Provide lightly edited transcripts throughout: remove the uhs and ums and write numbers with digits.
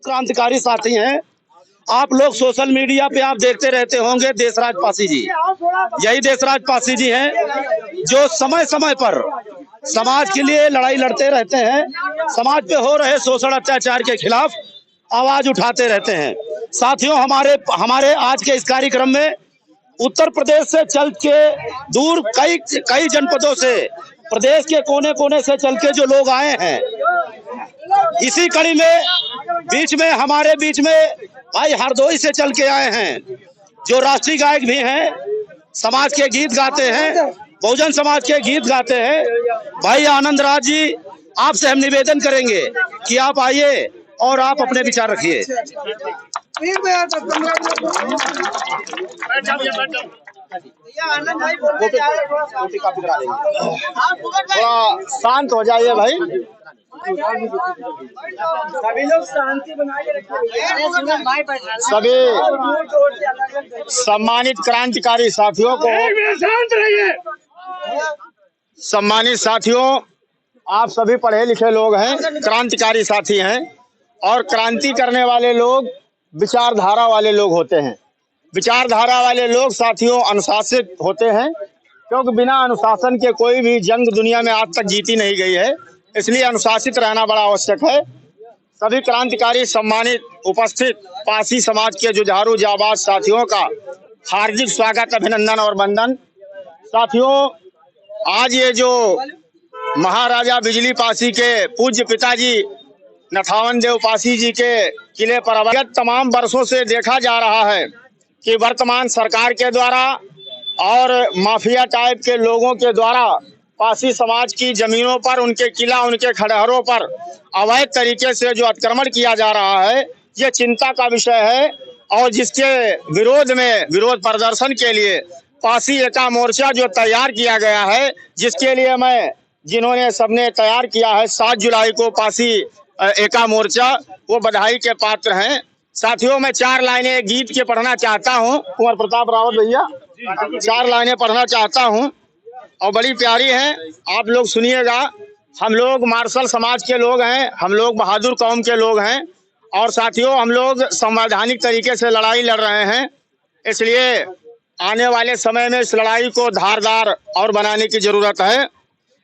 क्रांतिकारी साथी हैं। आप लोग सोशल मीडिया पे आप देखते रहते होंगे देशराज पासी जी, यही देशराज पासी जी हैं जो समय समय पर समाज के लिए लड़ाई लड़ते रहते हैं, समाज पे हो रहे शोषण अत्याचार के खिलाफ आवाज उठाते रहते हैं। साथियों, हमारे आज के इस कार्यक्रम में उत्तर प्रदेश से चल के दूर कई जनपदों से, प्रदेश के कोने कोने से चल के जो लोग आए हैं, इसी कड़ी में हमारे बीच में भाई हरदोई से चल के आए हैं जो राष्ट्रीय गायक भी हैं, समाज के गीत गाते हैं, बहुजन समाज के गीत गाते हैं। भाई आनंद राज जी, आपसे हम निवेदन करेंगे कि आप आइए और आप अपने विचार रखिए। थोड़ा शांत हो जाइए भाई, सभी लोग शांति बनाए रखिए। सभी सम्मानित क्रांतिकारी साथियों को, शांत रहिए। सम्मानित साथियों, आप सभी पढ़े लिखे लोग हैं, क्रांतिकारी साथी हैं, और क्रांति करने वाले लोग विचारधारा वाले लोग होते हैं। विचारधारा वाले लोग साथियों अनुशासित होते हैं, क्योंकि बिना अनुशासन के कोई भी जंग दुनिया में आज तक जीती नहीं गई है, इसलिए अनुशासित रहना बड़ा आवश्यक है। सभी क्रांतिकारी सम्मानित उपस्थित पासी समाज के जुझारू जाबाज साथियों का हार्दिक स्वागत, अभिनंदन और वंदन। साथियों, आज ये जो महाराजा बिजली पासी के पूज्य पिताजी नथावन देव पासी जी के किले पर अवगत तमाम वर्षों से देखा जा रहा है कि वर्तमान सरकार के द्वारा और माफिया टाइप के लोगों के द्वारा पासी समाज की जमीनों पर, उनके किला, उनके खंडहरों पर अवैध तरीके से जो अतिक्रमण किया जा रहा है, ये चिंता का विषय है। और जिसके विरोध प्रदर्शन के लिए पासी एका मोर्चा जो तैयार किया गया है, जिसके लिए जिन्होंने सबने तैयार किया है 7 जुलाई को पासी एका मोर्चा, वो बधाई के पात्र हैं। साथियों, मैं 4 लाइनें गीत के पढ़ना चाहता हूँ। कुंवर प्रताप रावत भैया, 4 लाइनें पढ़ना चाहता हूँ और बड़ी प्यारी हैं, आप लोग सुनिएगा। हम लोग मार्शल समाज के लोग हैं, हम लोग बहादुर कौम के लोग हैं, और साथियों हम लोग संवैधानिक तरीके से लड़ाई लड़ रहे हैं। इसलिए आने वाले समय में इस लड़ाई को धारदार और बनाने की जरूरत है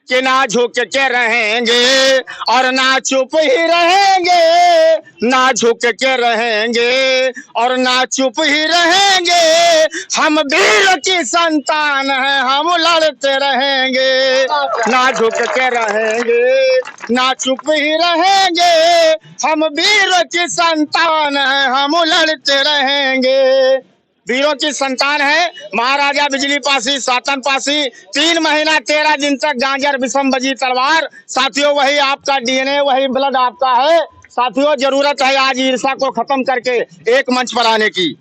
कि ना झुक के रहेंगे और ना चुप ही रहेंगे, ना झुक के रहेंगे और ना चुप ही रहेंगे। हम वीर की संतान हैं, हम लड़ते रहेंगे। ना झुक के रहेंगे, ना चुप ही रहेंगे, हम वीर की संतान हैं, हम लड़ते रहेंगे। वीरों की संतान है महाराजा बिजली पासी, सातन पासी। 3 महीना 13 दिन तक गांजर विषम बजी तलवार। साथियों, वही आपका डीएनए, वही ब्लड आपका है। साथियों, जरूरत है आज ईर्ष्या को खत्म करके एक मंच पर आने की,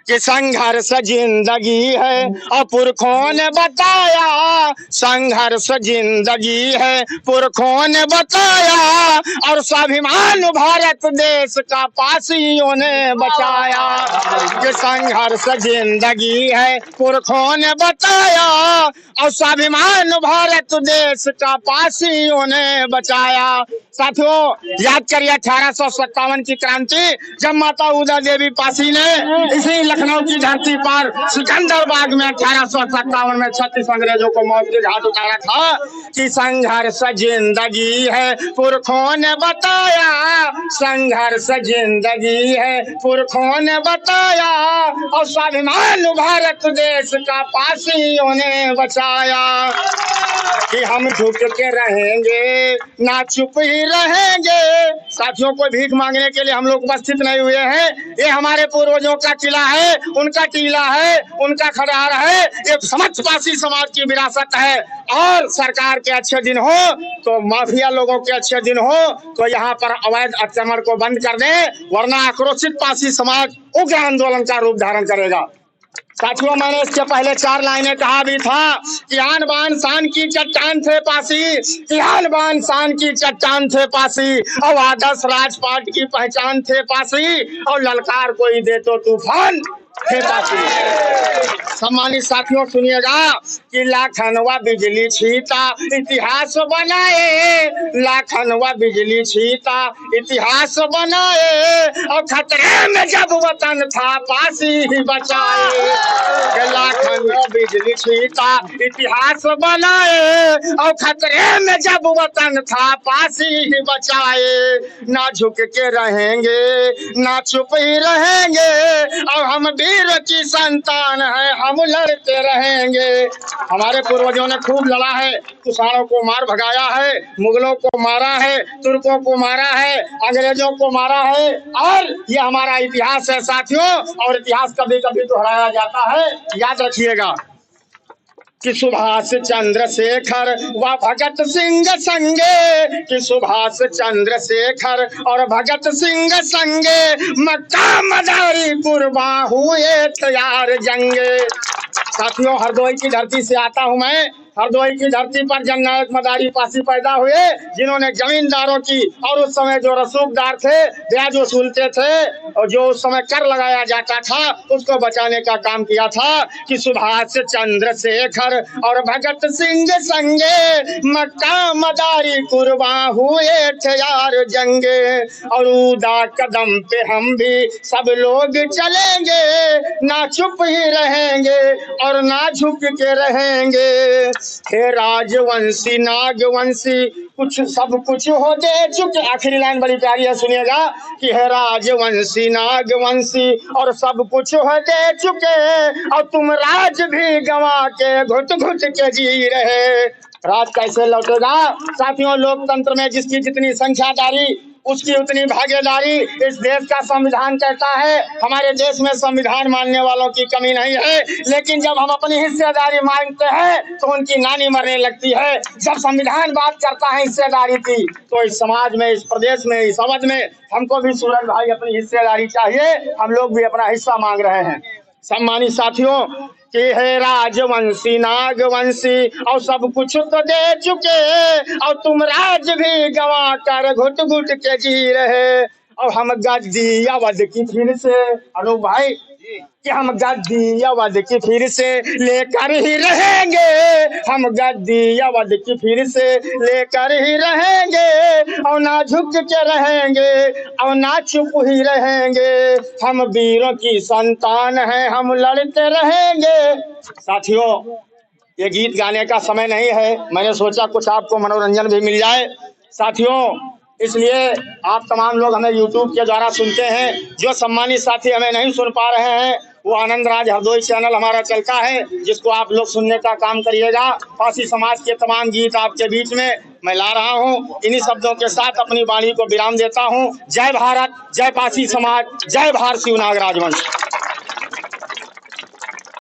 कि संघर्ष जिंदगी है और पुरखों ने बताया, संघर्ष जिंदगी है पुरखों ने बताया, और स्वाभिमान भारत देश का पासियों ने बचाया। कि संघर्ष जिंदगी है पुरखों ने बताया, और स्वाभिमान भारत देश का पासियों ने बचाया। साथियों, याद करिए 1857 की क्रांति, जब माता उदा देवी पासी ने इसी लखनऊ की धरती पर सिकंदर बाग में 1857 में 36 अंग्रेजों को मौत के घाट उतारा था। कि संघर्ष जिंदगी है पुरखों ने बताया, संघर्ष जिंदगी है पुरखों ने बताया, और स्वाभिमान भारत देश का पासियों ने बचाया। कि हम झुक के रहेंगे, ना चुप ही रहेंगे। साथियों, को भीख मांगने के लिए हम लोग उपस्थित नहीं हुए हैं। ये हमारे पूर्वजों का किला है, उनका टीला है, उनका खंडहर है, ये समस्त पासी समाज की विरासत है। और सरकार के अच्छे दिन हो तो माफिया लोगों के अच्छे दिन हो तो यहाँ पर अवैध अतिक्रमण को बंद कर दें, वरना आक्रोशित पासी समाज उग्र आंदोलन का रूप धारण करेगा। साथियों, मैंने इसके पहले 4 लाइनें कहा भी था कि आन बान शान की चट्टान थे पासी, कि आन बान शान की चट्टान थे पासी, और आदर्श राजपाट की पहचान थे पासी, और ललकार कोई दे तो तूफान, हे पासी। सम्मानित साथियों सुनिएगा कि लाखनवा बिजली छीता इतिहास बनाए, लाखनवा बिजली छीता इतिहास बनाए, और खतरे में जब वतन था पासी ही बचाए। लाखनवा बिजली छीता इतिहास बनाए, और खतरे में जब वतन था पासी ही बचाए। ना झुक के रहेंगे ना चुप ही रहेंगे, और हम वीर की संतान है, हम लड़ते रहेंगे। हमारे पूर्वजों ने खूब लड़ा है, कुषाणों को मार भगाया है, मुगलों को मारा है, तुर्कों को मारा है, अंग्रेजों को मारा है, और ये हमारा इतिहास है साथियों। और इतिहास कभी कभी दोहराया जाता है, याद रखिएगा कि सुभाष चंद्र शेखर व भगत सिंह संगे, कि सुभाष चंद्र शेखर और भगत सिंह संगे, मक्का मदारी कुर्बा हुए तैयार जंगे। साथियों हरदोई की धरती से आता हूं मैं। हरदोई की धरती पर जननायक मदारी पासी पैदा हुए, जिन्होंने जमींदारों की और उस समय जो रसूखदार थे, ब्याज वसूलते थे, और जो उस समय कर लगाया जाता था उसको बचाने का काम किया था। कि सुभाष चंद्र शेखर और भगत सिंह संगे, मक्का मदारी कुर्बा हुए थे यार जंगे, और उदा कदम पे हम भी सब लोग चलेंगे, ना चुप ही रहेंगे और ना झुक के रहेंगे। हे राजवंशी नागवंशी कुछ सब कुछ हो दे चुके। आखिरी लाइन बड़ी प्यारी है, सुनिएगा कि हे राजवंशी नागवंशी और सब कुछ हो दे चुके, और तुम राज भी गंवा के घुट घुट के जी रहे। राज कैसे लौटेगा साथियों? लोकतंत्र में जिसकी जितनी संख्यादारी उसकी उतनी भागीदारी। इस देश का संविधान कहता है, हमारे देश में संविधान मानने वालों की कमी नहीं है, लेकिन जब हम अपनी हिस्सेदारी मांगते हैं तो उनकी नानी मरने लगती है। जब संविधान बात करता है हिस्सेदारी की, तो इस समाज में, इस प्रदेश में, इस अवध में हमको भी सूरज भाई अपनी हिस्सेदारी चाहिए। हम लोग भी अपना हिस्सा मांग रहे हैं। सम्मानित साथियों कि हे राजवंशी नागवंशी और सब कुछ तो दे चुके, और तुम राज भी गंवा कर घुट घुट के जी रहे। और हम गद्दी अवध की फिर से, अनूप भाई, कि हम गद्दी अवध की फिर से लेकर ही रहेंगे, हम गद्दी अवध की फिर से लेकर ही रहेंगे, और ना झुक के रहेंगे और ना चुप ही रहेंगे। हम वीरों की संतान हैं, हम लड़ते रहेंगे। साथियों ये गीत गाने का समय नहीं है, मैंने सोचा कुछ आपको मनोरंजन भी मिल जाए। साथियों इसलिए आप तमाम लोग हमें YouTube के द्वारा सुनते हैं। जो सम्मानित साथी हमें नहीं सुन पा रहे हैं, वो आनंद राज हरदोई चैनल हमारा चलता है, जिसको आप लोग सुनने का काम करिएगा। पासी समाज के तमाम गीत आपके बीच में मैं ला रहा हूँ। इन्हीं शब्दों के साथ अपनी वाणी को विराम देता हूँ। जय भारत, जय पासी समाज, जय भारत शिव नाग राजवंश।